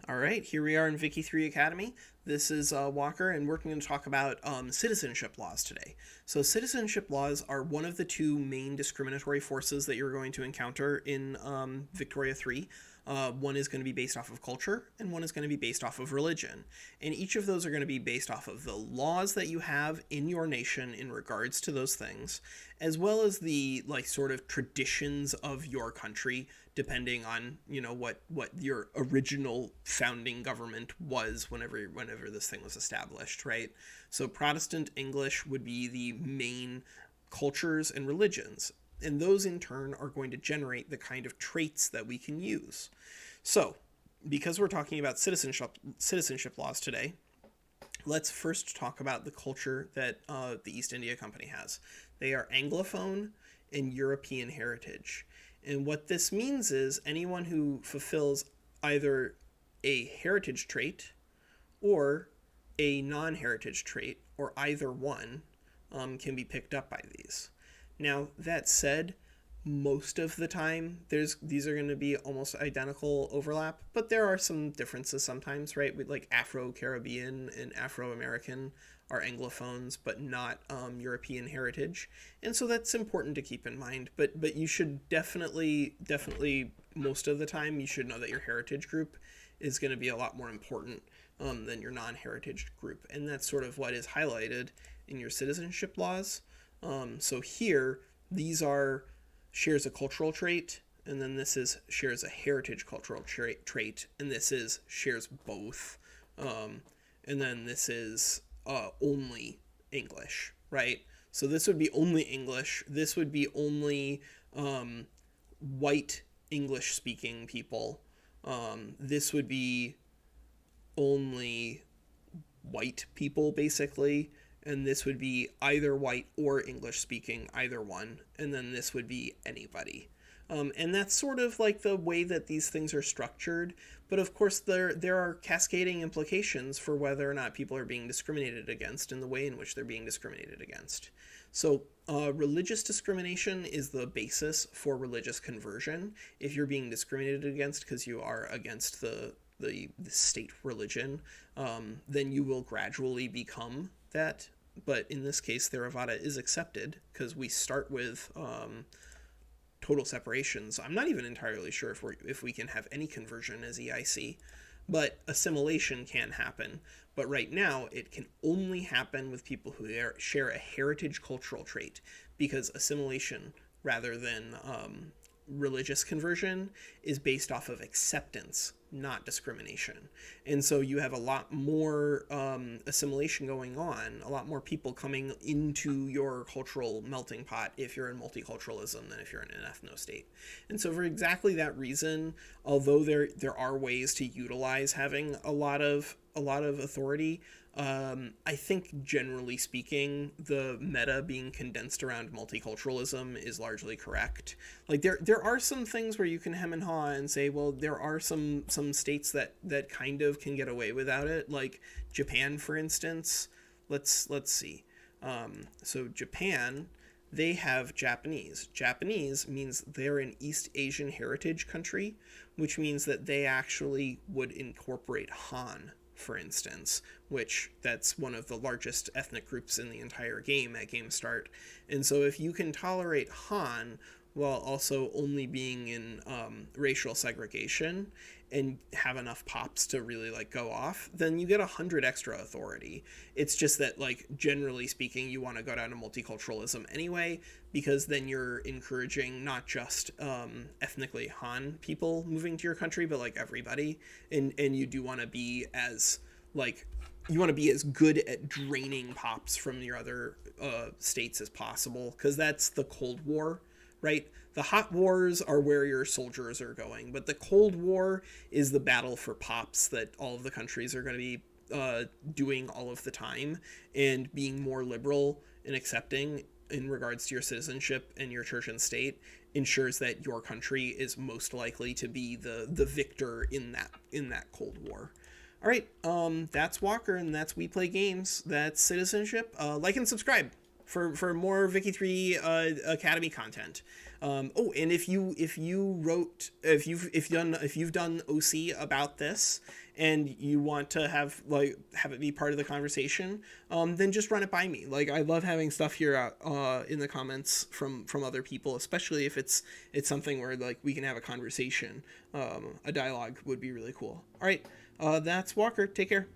All right, here we are in Vicky 3 Academy. This is Walker, and we're going to talk about citizenship laws today. So, citizenship laws are one of the two main discriminatory forces that you're going to encounter in Victoria 3. One is going to be based off of culture, and one is going to be based off of religion. And each of those are going to be based off of the laws that you have in your nation in regards to those things, as well as the sort of traditions of your country, depending on what your original founding government was whenever this thing was established, right? So Protestant English would be the main cultures and religions, and those in turn are going to generate the kind of traits that we can use. So, because we're talking about citizenship laws today, let's first talk about the culture that the East India Company has. They are Anglophone and European heritage. And what this means is anyone who fulfills either a heritage trait or a non-heritage trait, or either one, can be picked up by these. Now, that said, most of the time these are going to be almost identical overlap, but there are some differences sometimes, right? With like Afro-Caribbean and Afro-American are Anglophones, but not European heritage, and so that's important to keep in mind. But you should definitely most of the time you should know that your heritage group is going to be a lot more important than your non-heritage group, and that's sort of what is highlighted in your citizenship laws. So here, these are shares a cultural trait, and then this is shares a heritage cultural trait, and this is shares both, and then this is only English, right? So this would be only English. This would be only white English speaking people. This would be only white people, basically, and this would be either white or English speaking, either one, and then this would be anybody. And that's sort of like the way that these things are structured, but of course there are cascading implications for whether or not people are being discriminated against and the way in which they're being discriminated against. So religious discrimination is the basis for religious conversion. If you're being discriminated against because you are against the state religion, then you will gradually become that. But in this case, Theravada is accepted because we start with total separations. I'm not even entirely sure if we can have any conversion as EIC, but assimilation can happen. But right now, it can only happen with people who share a heritage cultural trait, because assimilation, rather than religious conversion, is based off of acceptance, not discrimination. And so you have a lot more assimilation going on, a lot more people coming into your cultural melting pot if you're in multiculturalism than if you're in an ethno-state. And so for exactly that reason, although there are ways to utilize having a lot of authority, I think generally speaking, the meta being condensed around multiculturalism is largely correct. Like there are some things where you can hem and haw and say, well, there are some states that kind of can get away without it, like Japan, for instance. Let's see. So Japan, they have Japanese. Japanese means they're an East Asian heritage country, which means that they actually would incorporate Han, for instance, which that's one of the largest ethnic groups in the entire game at game start. And so if you can tolerate Han while also only being in racial segregation and have enough pops to really go off, then you get 100 extra authority. It's just that generally speaking, you want to go down to multiculturalism anyway, because then you're encouraging not just ethnically Han people moving to your country, but everybody, and you do want to be as you want to be as good at draining pops from your other states as possible, because that's the Cold War, right? The hot wars are where your soldiers are going, but the Cold War is the battle for pops that all of the countries are going to be doing all of the time, and being more liberal and accepting in regards to your citizenship and your church and state ensures that your country is most likely to be the victor in that Cold War. All right, that's Walker, and that's We Play Games. That's Citizenship. Like and subscribe. for more Vicky 3 Academy content. Oh, and if you've done OC about this and you want to have it be part of the conversation, then just run it by me. Like, I love having stuff here in the comments from other people, especially if it's something where like we can have a conversation. A dialogue would be really cool. All right, that's Walker. Take care.